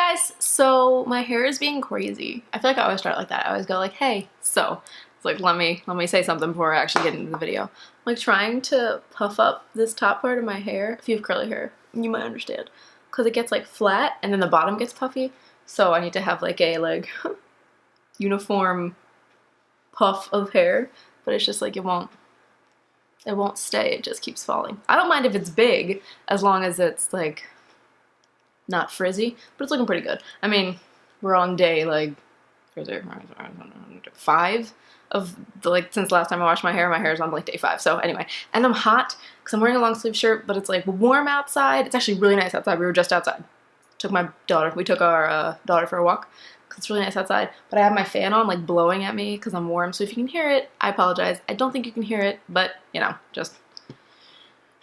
guys, so my hair is being crazy. I feel like I always start like that. I always go like, hey, so. It's like, let me say something before I actually get into the video. I'm like trying to puff up this top part of my hair. If you have curly hair, you might understand. Because it gets like flat and then the bottom gets puffy. So I need to have like a uniform puff of hair. But it's just like it won't stay. It just keeps falling. I don't mind if it's big as long as it's like not frizzy, but it's looking pretty good. I mean, we're on day like 5 of the since last time I washed my hair is on like day 5. So anyway, and I'm hot because I'm wearing a long sleeve shirt, but it's like warm outside. It's actually really nice outside. We were just outside. We took our daughter for a walk because it's really nice outside. But I have my fan on like blowing at me because I'm warm. So if you can hear it, I apologize. I don't think you can hear it, but you know, just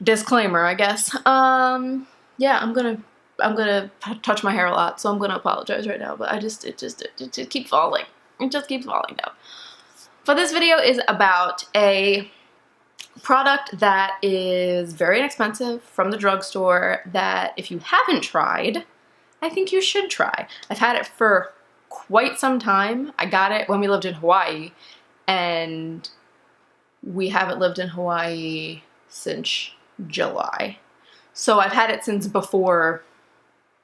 disclaimer, I guess. Yeah, I'm gonna touch my hair a lot, so I'm gonna apologize right now, but it just keeps falling. It just keeps falling down. But this video is about a product that is very inexpensive from the drugstore that if you haven't tried, I think you should try. I've had it for quite some time. I got it when we lived in Hawaii, and we haven't lived in Hawaii since July. So I've had it since before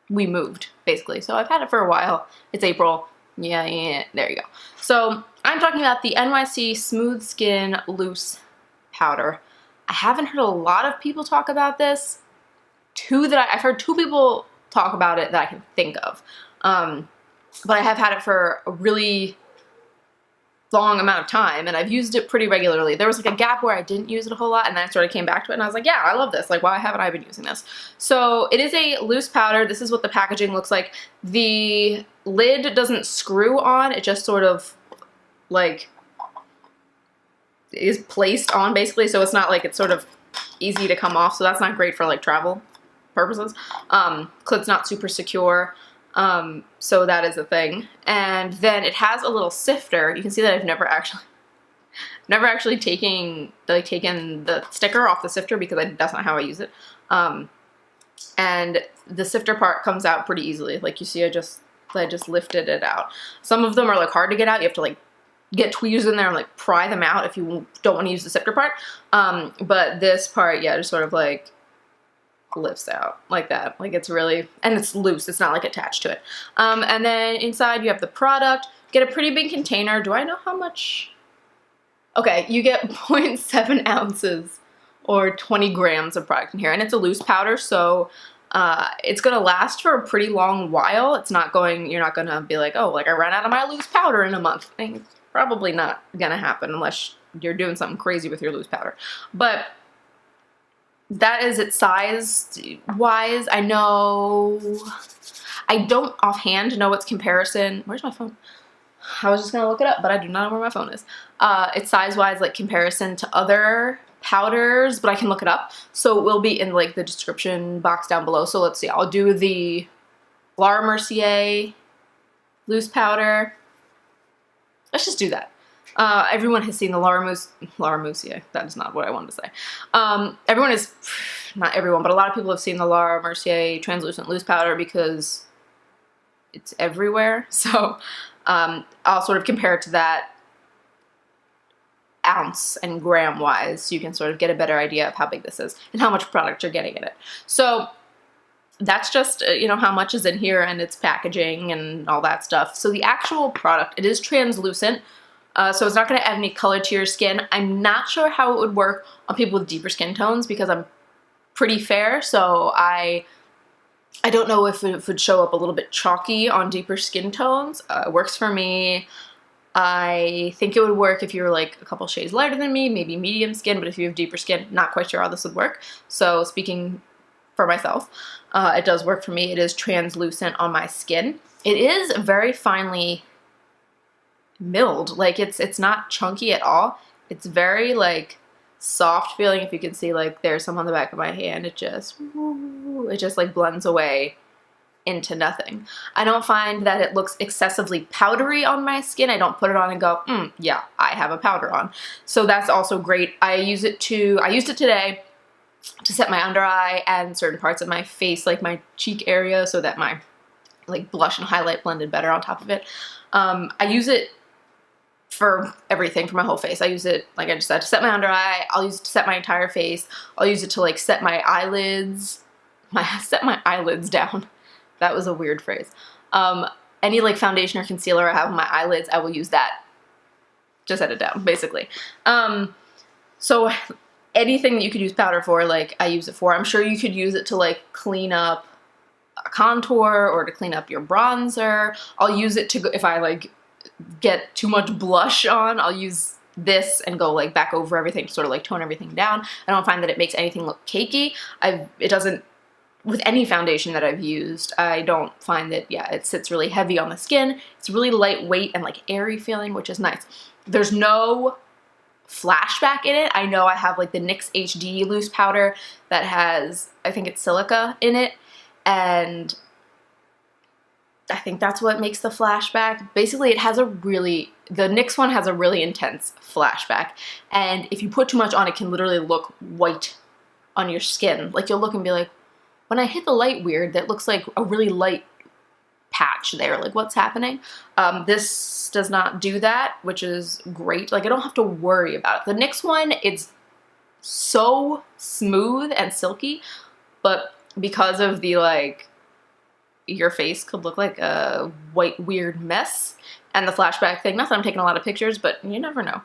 we moved, basically. So I've had it for a while. It's April. Yeah, there you go. So I'm talking about the NYC Smooth Skin Loose Powder. I haven't heard a lot of people talk about this. I've heard 2 people talk about it that I can think of. But I have had it for a really long amount of time, and I've used it pretty regularly. There was like a gap where I didn't use it a whole lot, and then I sort of came back to it, and I was like, yeah, I love this. Like, why haven't I been using this? So it is a loose powder. This is what the packaging looks like. The lid doesn't screw on. It just sort of like is placed on, basically. So it's not like it's sort of easy to come off. So that's not great for like travel purposes. Because it's not super secure. So that is a thing. And then it has a little sifter. You can see that I've never actually taken the sticker off the sifter because that's not how I use it. And the sifter part comes out pretty easily. Like you see, I just lifted it out. Some of them are like hard to get out. You have to like get tweezers in there and like pry them out if you don't want to use the sifter part. But this part, yeah, just sort of like lifts out like that. Like it's really, and it's loose. It's not like attached to it. And then inside you have the product. Get a pretty big container. Do I know how much? Okay, you get 0.7 ounces or 20 grams of product in here, and it's a loose powder, so it's gonna last for a pretty long while. You're not gonna be like, oh, like I ran out of my loose powder in a month. It's probably not gonna happen unless you're doing something crazy with your loose powder. But that is it size wise. I don't offhand know what's comparison. Where's my phone? I was just gonna look it up, but I do not know where my phone is. It's size wise like comparison to other powders, but I can look it up. So it will be in like the description box down below. So let's see, I'll do the Laura Mercier loose powder. Let's just do that. Everyone has seen the Laura Mercier. That is not what I wanted to say. Not everyone, but a lot of people have seen the Laura Mercier translucent loose powder because it's everywhere. So I'll sort of compare it to that ounce and gram wise, so you can sort of get a better idea of how big this is and how much product you're getting in it. So that's just, you know, how much is in here and its packaging and all that stuff. So the actual product, it is translucent. So it's not going to add any color to your skin. I'm not sure how it would work on people with deeper skin tones because I'm pretty fair. So I don't know if it would show up a little bit chalky on deeper skin tones. It works for me. I think it would work if you were like a couple shades lighter than me, maybe medium skin, but if you have deeper skin, not quite sure how this would work. So speaking for myself, it does work for me. It is translucent on my skin. It is very finely milled. Like it's not chunky at all. It's very like soft feeling. If you can see, like there's some on the back of my hand. It just like blends away into nothing. I don't find that it looks excessively powdery on my skin. I don't put it on and go, yeah, I have a powder on. So that's also great. I used it today to set my under eye and certain parts of my face, like my cheek area, so that my like blush and highlight blended better on top of it. I use it for everything, for my whole face. I use it, like I just said, to set my under eye. I'll use it to set my entire face. I'll use it to like set my eyelids, set my eyelids down. That was a weird phrase. Any like foundation or concealer I have on my eyelids, I will use that to set it down, basically. So anything that you could use powder for, like I use it for. I'm sure you could use it to like clean up a contour or to clean up your bronzer. I'll use it to, if I like get too much blush on, I'll use this and go like back over everything to sort of like tone everything down. I don't find that it makes anything look cakey. It doesn't, with any foundation that I've used, I don't find that, yeah, it sits really heavy on the skin. It's really lightweight and like airy feeling, which is nice. There's no flashback in it. I know I have like the NYX HD loose powder that has, I think it's silica in it, and I think that's what makes the flashback. Basically, it has a really, the NYX one has a really intense flashback, and if you put too much on, it can literally look white on your skin. Like you'll look and be like, when I hit the light weird, that looks like a really light patch there, like what's happening? This does not do that, which is great. Like I don't have to worry about it. The NYX one, it's so smooth and silky, but because of the like, your face could look like a white weird mess, and the flashback thing, not that I'm taking a lot of pictures, but you never know.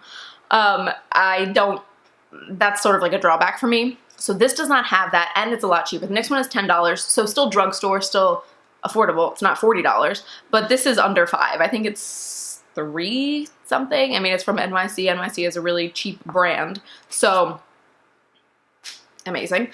That's sort of like a drawback for me. So this does not have that, and it's a lot cheaper. The next one is $10, so still drugstore, still affordable. It's not $40, but this is under $5. I think it's $3 something. I mean, it's from NYC. NYC is a really cheap brand, so amazing.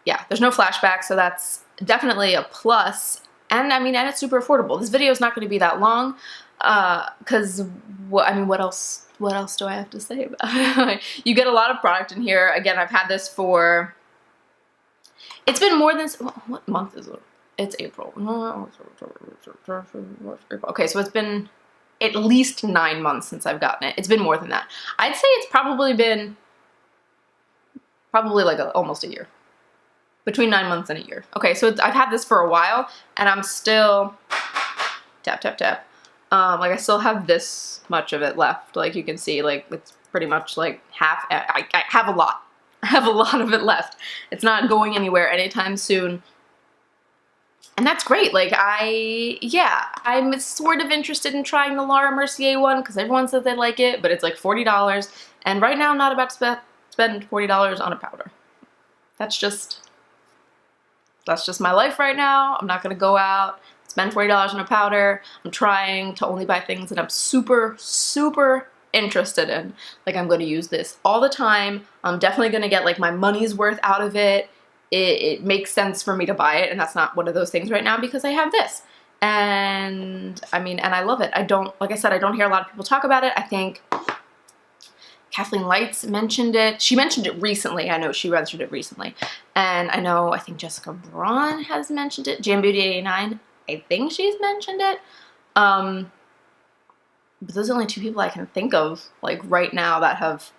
Yeah, there's no flashback, so that's definitely a plus. And I mean, and it's super affordable. This video is not going to be that long, because I mean, what else do I have to say about it? You get a lot of product in here. Again, I've had this for, it's been more than, what month is it? It's April. Okay, so it's been at least 9 months since I've gotten it. It's been more than that. I'd say it's probably been like almost a year. Between 9 months and a year. Okay, so I've had this for a while, and I'm still, tap, tap, tap. Like I still have this much of it left. Like you can see, like it's pretty much like half, I have a lot. I have a lot of it left. It's not going anywhere anytime soon. And that's great. Like I'm sort of interested in trying the Laura Mercier one because everyone says they like it, but it's like $40. And right now I'm not about to spend $40 on a powder. That's just my life right now. I'm not gonna go out, spend $40 on a powder. I'm trying to only buy things that I'm super, super interested in. Like I'm gonna use this all the time. I'm definitely gonna get like my money's worth out of it. It makes sense for me to buy it, and that's not one of those things right now because I have this. And I mean, and I love it. Like I said, I don't hear a lot of people talk about it. I think KathleenLights mentioned it. She mentioned it recently. I know she mentioned it recently. And I think Jessican Braun has mentioned it. Jam Beauty 89, I think she's mentioned it. But those are only two people I can think of like right now that have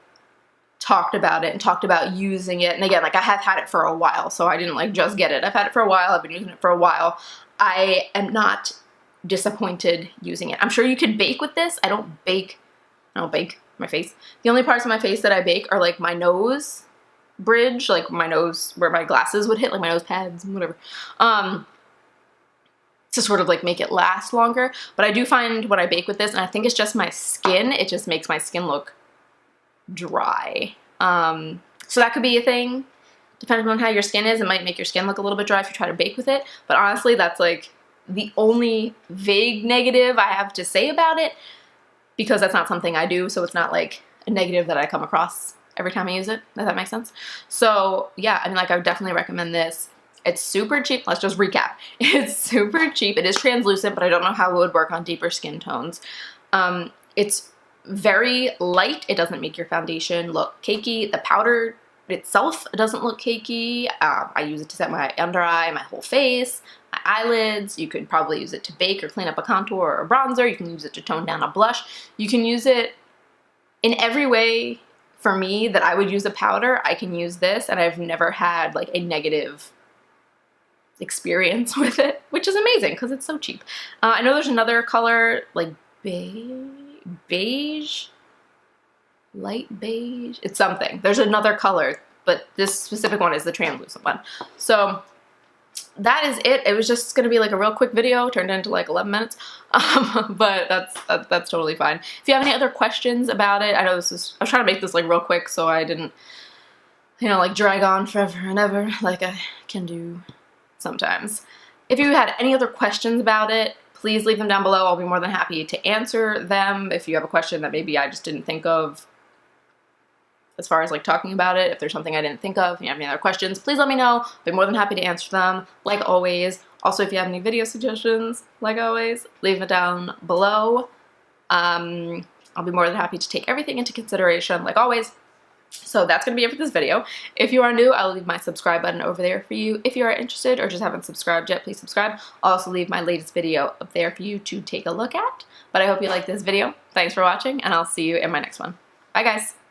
talked about it and talked about using it. And again, like I have had it for a while, so I didn't like just get it. I've had it for a while. I've been using it for a while. I am not disappointed using it. I'm sure you could bake with this. I don't bake my face. The only parts of my face that I bake are like my nose bridge, like my nose where my glasses would hit, like my nose pads and whatever. To sort of like make it last longer. But I do find when I bake with this, and I think it's just my skin, it just makes my skin look dry. So that could be a thing. Depending on how your skin is, it might make your skin look a little bit dry if you try to bake with it. But honestly, that's like the only vague negative I have to say about it, because that's not something I do, so it's not like a negative that I come across every time I use it. Does that make sense? So yeah, I mean, like I would definitely recommend this. It's super cheap. Let's just recap. It's super cheap. It is translucent, but I don't know how it would work on deeper skin tones. It's very light. It doesn't make your foundation look cakey. The powder itself doesn't look cakey. I use it to set my under eye, my whole face, my eyelids. You could probably use it to bake or clean up a contour or a bronzer. You can use it to tone down a blush. You can use it in every way for me that I would use a powder. I can use this, and I've never had like a negative experience with it. which is amazing because it's so cheap. I know there's another color, like beige, light beige. It's something. There's another color, but this specific one is the translucent one. So that is it. It was just gonna be like a real quick video, turned into like 11 minutes, but that's totally fine. If you have any other questions about it, I know this is, I was trying to make this like real quick so I didn't, you know, like drag on forever and ever like I can do sometimes. If you had any other questions about it, please leave them down below. I'll be more than happy to answer them. If you have a question that maybe I just didn't think of as far as like talking about it, if there's something I didn't think of, if you have any other questions, please let me know. I'll be more than happy to answer them, like always. Also, if you have any video suggestions, like always, leave it down below. I'll be more than happy to take everything into consideration, like always. So that's going to be it for this video. If you are new, I'll leave my subscribe button over there for you. If you are interested or just haven't subscribed yet, please subscribe. I'll also leave my latest video up there for you to take a look at. But I hope you like this video. Thanks for watching, and I'll see you in my next one. Bye, guys.